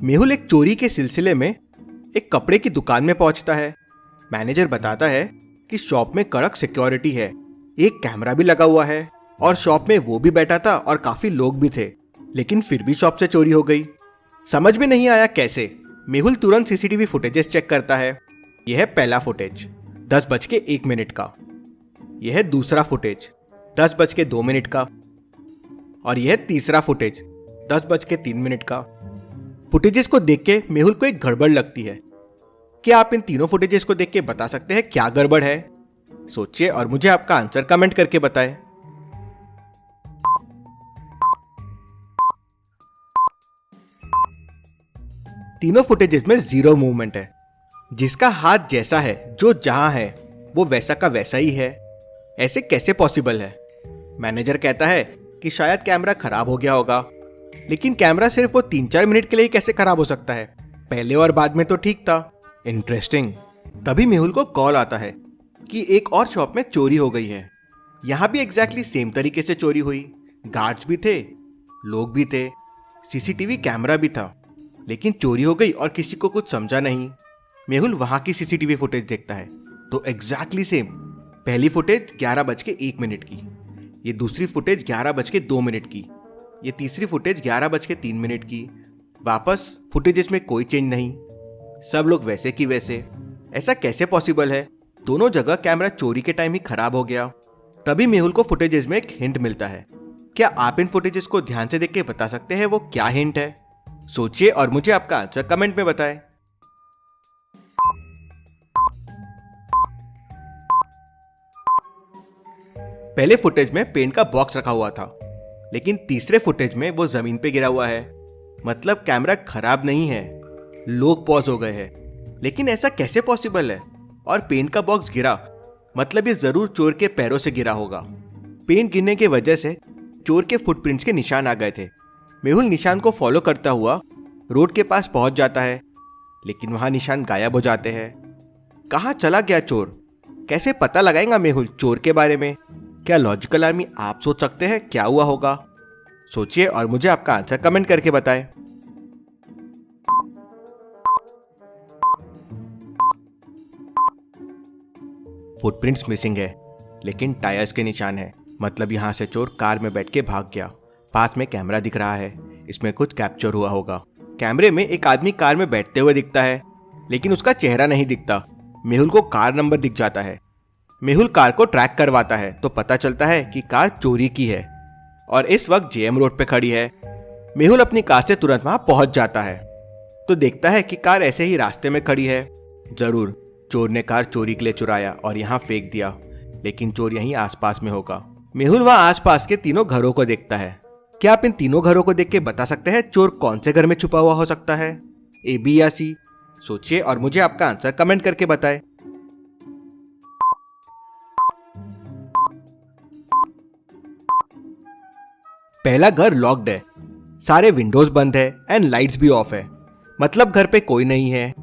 मेहुल एक चोरी के सिलसिले में एक कपड़े की दुकान में पहुंचता है। मैनेजर बताता है कि शॉप में कड़क सिक्योरिटी है, एक कैमरा भी लगा हुआ है और शॉप में वो भी बैठा था और काफी लोग भी थे, लेकिन फिर भी शॉप से चोरी हो गई। समझ में नहीं आया कैसे। मेहुल तुरंत सीसीटीवी फुटेजेस चेक करता है। यह है पहला फुटेज 10:01 का, यह है दूसरा फुटेज 10:02 का और यह है तीसरा फुटेज 10:03 का। फुटेजेस को देख के मेहुल को एक गड़बड़ लगती है। क्या आप इन तीनों फुटेजेस को देख के बता सकते हैं क्या गड़बड़ है? सोचिए और मुझे आपका आंसर कमेंट करके बताएं। तीनों फुटेजेस में जीरो मूवमेंट है। जिसका हाथ जैसा है, जो जहां है वो वैसा का वैसा ही है। ऐसे कैसे पॉसिबल है? मैनेजर कहता है कि शायद कैमरा खराब हो गया होगा, लेकिन कैमरा सिर्फ वो 3-4 मिनट के लिए कैसे खराब हो सकता है? पहले और बाद में तो ठीक था। इंटरेस्टिंग। तभी मेहुल को कॉल आता है कि एक और शॉप में चोरी हो गई है। यहाँ भी एग्जैक्टली सेम तरीके से चोरी हुई। गार्ड्स भी थे, लोग भी थे, सीसीटीवी कैमरा भी था, लेकिन चोरी हो गई और किसी को कुछ समझा नहीं। मेहुल वहां की सीसीटीवी फुटेज देखता है तो एग्जैक्टली सेम। पहली फुटेज 11:01 की, ये दूसरी फुटेज 11:02 की, ये तीसरी फुटेज 11:03 की। वापस फुटेजेस में कोई चेंज नहीं, सब लोग वैसे की वैसे। ऐसा कैसे पॉसिबल है? दोनों जगह कैमरा चोरी के टाइम ही खराब हो गया। तभी मेहुल को फुटेजेस में एक हिंट मिलता है। क्या आप इन फुटेजेस को ध्यान से देख के बता सकते हैं वो क्या हिंट है? सोचिए और मुझे आपका आंसर कमेंट में बताएं। पहले फुटेज में पेंट का बॉक्स रखा हुआ था, लेकिन तीसरे फुटेज में वो जमीन पे गिरा हुआ है। मतलब कैमरा खराब नहीं है, लोग पॉज हो गए हैं। लेकिन ऐसा कैसे पॉसिबल है? और पेंट का बॉक्स गिरा मतलब ये जरूर चोर के पैरों से गिरा होगा। पेंट गिरने की वजह से चोर के फुटप्रिंट्स के निशान आ गए थे। मेहुल निशान को फॉलो करता हुआ रोड के पास पहुंच जाता है, लेकिन वहां निशान गायब हो जाते हैं। कहां चला गया चोर? कैसे पता लगाएगा मेहुल चोर के बारे में? क्या लॉजिकल आर्मी आप सोच सकते हैं क्या हुआ होगा? सोचिए और मुझे आपका आंसर कमेंट करके बताएं। फुटप्रिंट्स मिसिंग है, लेकिन टायर्स के निशान है। मतलब यहां से चोर कार में बैठ के भाग गया। पास में कैमरा दिख रहा है, इसमें कुछ कैप्चर हुआ होगा। कैमरे में एक आदमी कार में बैठते हुए दिखता है, लेकिन उसका चेहरा नहीं दिखता। मेहुल को कार नंबर दिख जाता है। मेहुल कार को ट्रैक करवाता है तो पता चलता है कि कार चोरी की है और इस वक्त जेएम रोड पे खड़ी है। मेहुल अपनी कार से तुरंत वहां पहुंच जाता है तो देखता है कि कार ऐसे ही रास्ते में खड़ी है। जरूर चोर ने कार चोरी के लिए चुराया और यहाँ फेंक दिया, लेकिन चोर यहीं आसपास में होगा। मेहुल वहां आसपास के तीनों घरों को देखता है। क्या आप इन तीनों घरों को देख के बता सकते हैं चोर कौन से घर में छुपा हुआ हो सकता है? ए, बी या सी? सोचिए और मुझे आपका आंसर कमेंट करके बताएं। पहला घर लॉक्ड है, सारे विंडोज बंद है एंड लाइट्स भी ऑफ है। मतलब घर पे कोई नहीं है।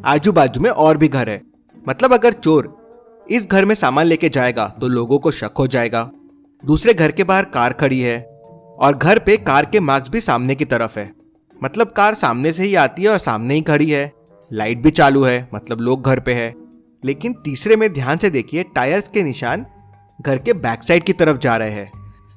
आजू बाजू में और भी घर है। मतलब अगर चोर इस घर में सामान लेके जाएगा तो लोगों को शक हो जाएगा। दूसरे घर के बाहर कार खड़ी है और घर पे कार के मार्क्स भी सामने की तरफ है। मतलब कार सामने से ही आती है और सामने ही खड़ी है। लाइट भी चालू है, मतलब लोग घर पे है। लेकिन तीसरे में ध्यान से देखिए, टायर्स के निशान घर के बैक साइड की तरफ जा रहे हैं।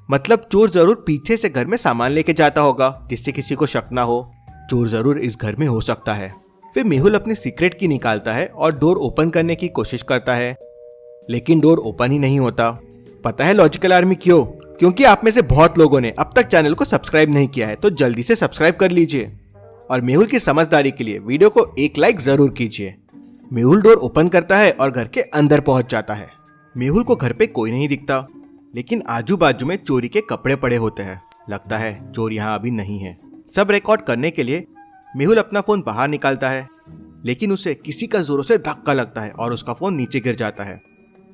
मतलब चोर जरूर पीछे से घर में सामान लेके जाता होगा जिससे किसी को शक ना हो। चोर जरूर इस घर में हो सकता है। फिर मेहुल अपनी सीक्रेट की निकालता है और डोर ओपन करने की कोशिश करता है, लेकिन डोर ओपन ही नहीं होता। पता है लॉजिकल आर्मी क्यों? क्योंकि आप में से बहुत लोगों ने अब तक चैनल को सब्सक्राइब नहीं किया है, तो जल्दी से सब्सक्राइब कर लीजिए और मेहुल की समझदारी के लिए वीडियो को एक लाइक जरूर कीजिए। मेहुल डोर ओपन करता है और घर के अंदर पहुंच जाता है। मेहुल को घर पे कोई नहीं दिखता, लेकिन आजू बाजू में चोरी के कपड़े पड़े होते हैं। लगता है चोर यहाँ अभी नहीं है। सब रिकॉर्ड करने के लिए मेहुल अपना फोन बाहर निकालता है, लेकिन उसे किसी का जोरों से धक्का लगता है और उसका फोन नीचे गिर जाता है।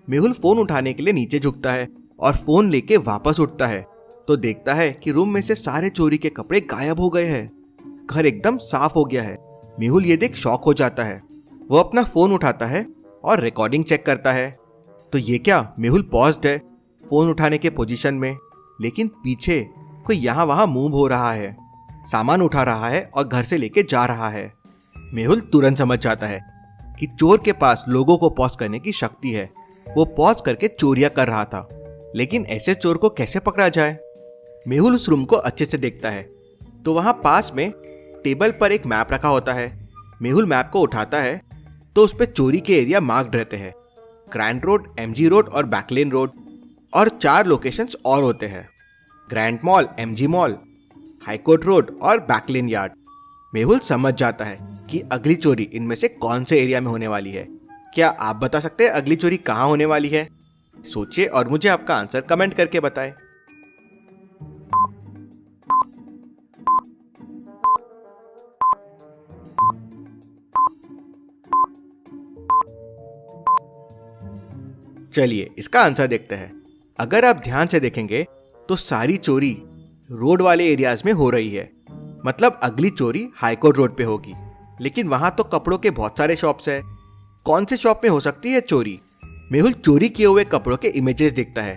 मेहुल फोन उठाने के लिए नीचे झुकता है और फोन लेके वापस उठता है तो देखता है कि रूम में से सारे चोरी के कपड़े गायब हो गए हैं। घर एकदम साफ हो गया है। मेहुल ये देख शॉक हो जाता है। वो अपना फोन उठाता है और रिकॉर्डिंग चेक करता है तो ये क्या, मेहुल पॉज्ड है फोन उठाने के पोजीशन में, लेकिन पीछे कोई यहाँ वहां मूव हो रहा है। सामान उठा रहा है और घर से लेके जा रहा है। मेहुल तुरंत समझ जाता है कि चोर के पास लोगों को पॉज करने की शक्ति है। वो पॉज करके चोरियां कर रहा था, लेकिन ऐसे चोर को कैसे पकड़ा जाए? मेहुल उस रूम को अच्छे से देखता है तो वहां पास में टेबल पर एक मैप रखा होता है। मेहुल मैप को उठाता है तो उस पर चोरी के एरिया मार्क्ड रहते हैं, ग्रैंड रोड, एमजी रोड और बैकलेन रोड, और 4 लोकेशंस और होते हैं, grand mall, MG mall, high court road और बैकलेन यार्ड। मेहुल समझ जाता है कि अगली चोरी इनमें से कौन से एरिया में होने वाली है। क्या आप बता सकते हैं अगली चोरी कहाँ होने वाली है? सोचिए और मुझे आपका आंसर कमेंट करके बताएं। चलिए इसका आंसर देखते हैं। अगर आप ध्यान से देखेंगे तो सारी चोरी रोड वाले एरियाज में हो रही है। मतलब अगली चोरी हाईकोर्ट रोड पे होगी, लेकिन वहां तो कपड़ों के बहुत सारे शॉप्स हैं। कौन से शॉप में हो सकती है चोरी? मेहुल चोरी किए हुए कपड़ों के इमेजेस देखता है।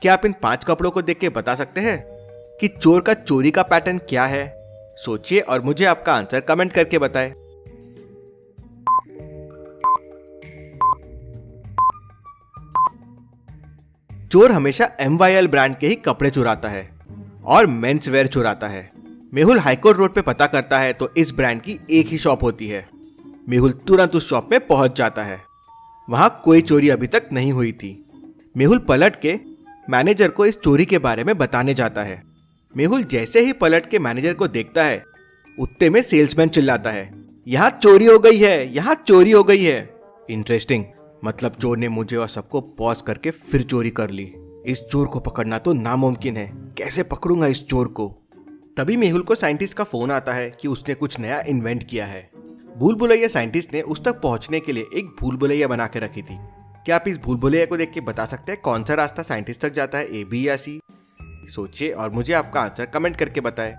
क्या आप इन 5 कपड़ों को देख के बता सकते हैं कि चोर का चोरी का पैटर्न क्या है? सोचिए और मुझे आपका आंसर कमेंट करके बताएं। चोर हमेशा MYL ब्रांड के ही कपड़े चुराता है और मेंस वेयर चुराता है। मेहुल हाईकोर्ट रोड पे पता करता है तो इस ब्रांड की एक ही शॉप होती है। मेहुल तुरंत उस शॉप में पहुंच जाता है। वहां कोई चोरी अभी तक नहीं हुई थी। मेहुल पलट के मैनेजर को इस चोरी के बारे में बताने जाता है। मेहुल जैसे ही पलट के मैनेजर को देखता है, उतने में सेल्समैन चिल्लाता है, यहाँ चोरी हो गई है, यहाँ चोरी हो गई है। इंटरेस्टिंग, मतलब चोर ने मुझे और सबको पॉज करके फिर चोरी कर ली। इस चोर को पकड़ना तो नामुमकिन है। कैसे पकड़ूंगा इस चोर को? तभी मेहुल को साइंटिस्ट का फोन आता है कि उसने कुछ नया इन्वेंट किया है। भूल भुलैया साइंटिस्ट ने उस तक पहुंचने के लिए एक भूल भुलैया बना के रखी थी। क्या आप इस भूल भुलैया को देख के बता सकते हैं कौन सा रास्ता साइंटिस्ट तक जाता है, ए, बी या सी? सोचिए और मुझे आपका आंसर कमेंट करके बताएं।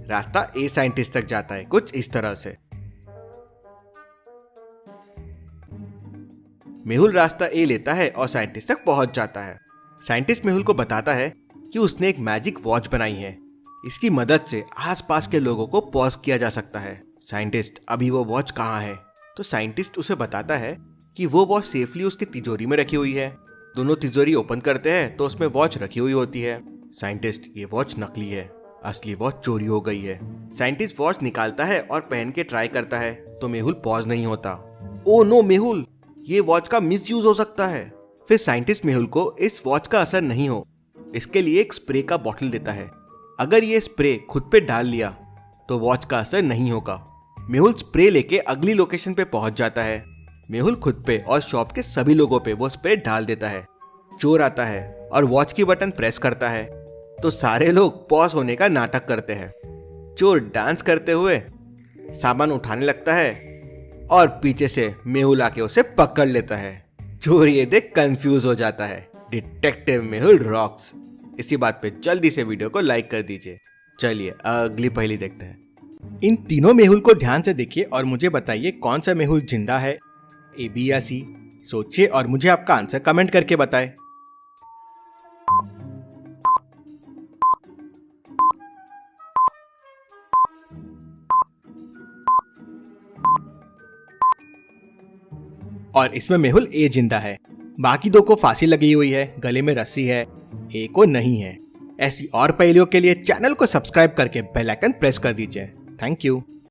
रास्ता ए साइंटिस्ट तक जाता है, कुछ इस तरह से। मेहुल रास्ता ए लेता है और साइंटिस्ट तक पहुंच जाता है। साइंटिस्ट मेहुल को बताता है कि उसने एक मैजिक वॉच बनाई है। इसकी मदद से आसपास के लोगों को पॉज किया जा सकता है। साइंटिस्ट, अभी वो वॉच कहाँ है? तो साइंटिस्ट उसे बताता है कि वो वॉच सेफली उसकी तिजोरी में रखी हुई है। दोनों तिजोरी ओपन करते हैं तो उसमें वॉच रखी हुई होती है। साइंटिस्ट, ये वॉच नकली है, असली वॉच चोरी हो गई है। साइंटिस्ट वॉच निकालता है और पहन के ट्राई करता है तो मेहुल पॉज नहीं होता। ओ नो मेहुल, ये वॉच का मिसयूज हो सकता है। फिर साइंटिस्ट मेहुल को इस वॉच का असर नहीं हो इसके लिए एक स्प्रे का बॉटल देता है। अगर ये स्प्रे खुद पे डाल लिया तो वॉच का असर नहीं होगा। मेहुल स्प्रे लेके अगली लोकेशन पे पहुंच जाता है। मेहुल खुद पे और शॉप के सभी लोगों पे वो स्प्रे डाल देता है। चोर आता है और वॉच की बटन प्रेस करता है तो सारे लोग पॉज होने का नाटक करते हैं। चोर डांस करते हुए सामान उठाने लगता है और पीछे से मेहुल आके उसे पकड़ लेता है। चोर ये देख कंफ्यूज हो जाता है। Detective Mehul rocks. इसी बात पे जल्दी से वीडियो को लाइक कर दीजिए। चलिए अगली पहेली देखते हैं। इन तीनों मेहुल को ध्यान से देखिए और मुझे बताइए कौन सा मेहुल जिंदा है, ए, बी या सी? सोचिए और मुझे आपका आंसर कमेंट करके बताएं। और इसमें मेहुल ए जिंदा है। बाकी 2 को फांसी लगी हुई है, गले में रस्सी है, ए को नहीं है। ऐसी और पहेलियों के लिए चैनल को सब्सक्राइब करके बेल आइकन प्रेस कर दीजिए। Thank you.